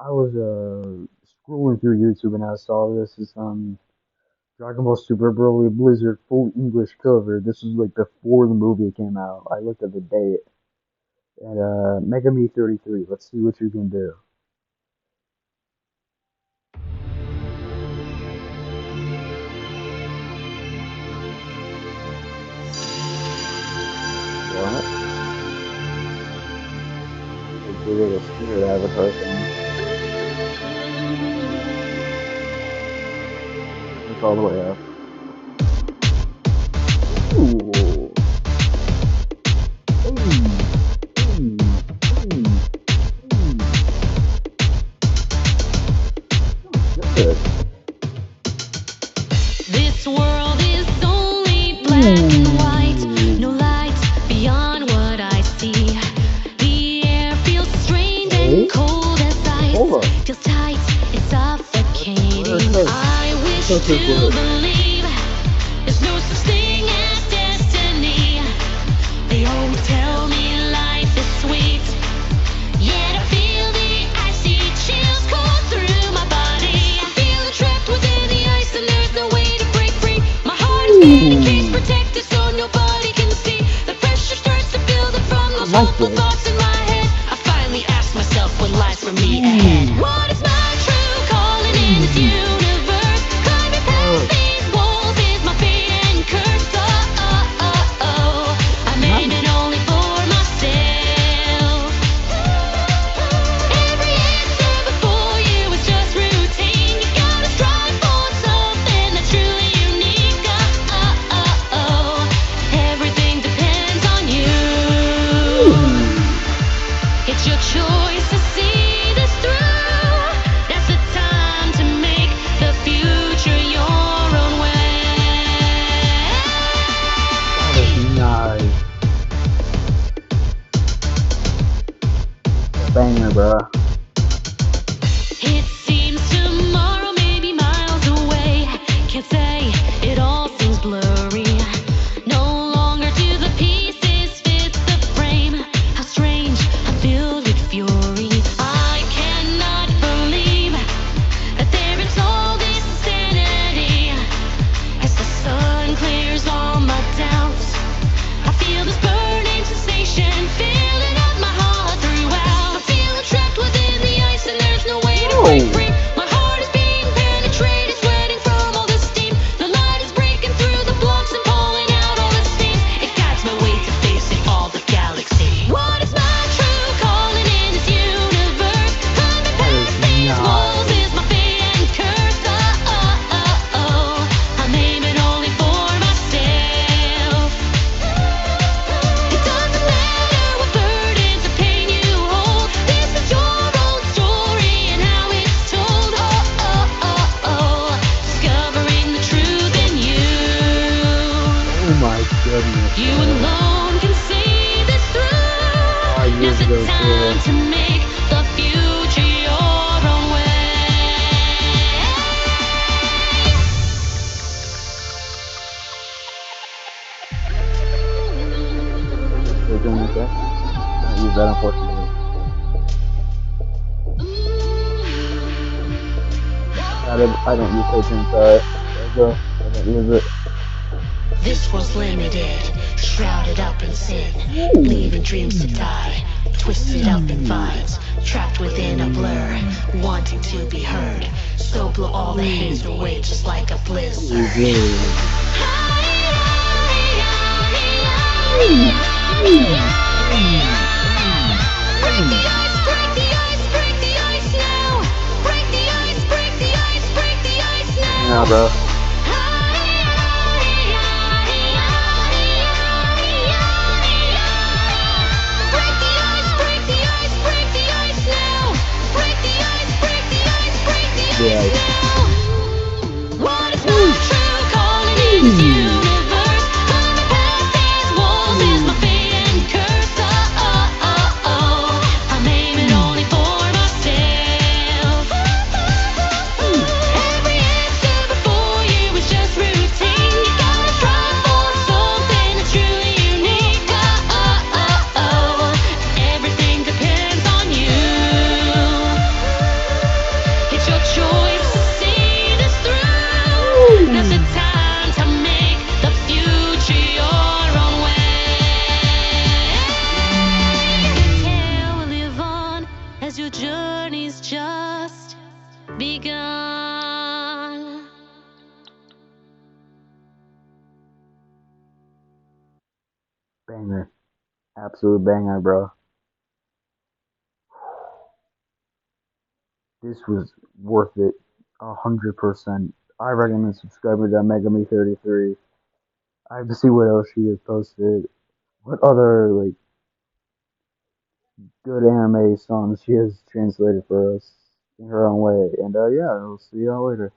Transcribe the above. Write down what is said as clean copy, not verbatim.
I was scrolling through YouTube and I saw this is Dragon Ball Super Broly Blizzard full English cover. This was like before the movie came out. I looked at the date and Mega Me 33. Let's see what you can do. What? Like they did a spirit avatar thing. It's all the way up. Ooh. Good. This world is only black and white, no light beyond what I see. The air feels strange and cold as ice, feels tight, it's suffocating. I wish to believe there's no such thing as destiny. They always tell me life is sweet, yet I feel the icy chills cold through my body. I feel trapped within the ice and there's no way to break free. My heart is being encased, protected so nobody can see. The pressure starts to build up from those hopeful thoughts in my head. I finally ask myself what lies for me ahead. What is my true calling in this universe? Climbing past these walls is my fate and curse. I'm aiming only for myself. Every answer before you is just routine. You gotta strive for something that's truly unique. Everything depends on you. It's your choice to see this through. That's the time to make the future your own way. That is nice. Banger, bro. It seems tomorrow may be miles away. Can't say, it all seems blurry. No longer do the pieces fit the frame. How strange, I'm filled with fury. I cannot believe that there is all this insanity. As the sun clears all my doubts, I feel this burning sensation filling up my heart throughout. I feel trapped within the ice and there's no way to break free. My heart is being penetrated, sweating from all the steam. The light is breaking through the blocks and pulling out all the steam. It guides my way to facing all the galaxy. What is my true calling in this universe? Climbing past these walls is my fate and curse. I'm aiming only for myself. It doesn't matter what burdens or pain you hold. This is your own story and how it's told. Discovering the truth in you. Oh my goodness. You alone can see this through. 5 years Now's the ago, time too. to make the future your own way. They're doing like that. Can't use that, unfortunately. I don't use Patreon, sorry. There you go. I don't use it. This was limited, shrouded up in sin, leaving dreams to die, twisted up in vines, trapped within a blur, wanting to be heard. So blow all the haze away just like a blizzard. Break the ice, break the ice, break the ice now. Break the ice, break the ice, break the ice now. Yeah, bro. Break the ice, break the ice, break the ice now. Break the ice, break the ice, break the ice now. What is my true calling in this universe? Climbing past these walls is my fate and curse. I'm aiming only for myself. Every answer before the journey's just begun. Banger. Absolute banger, bro. This was worth it. 100%. I recommend subscribing to Megami33. I have to see what else she has posted. What other like good anime songs she has translated for us in her own way. And yeah, I'll see y'all later.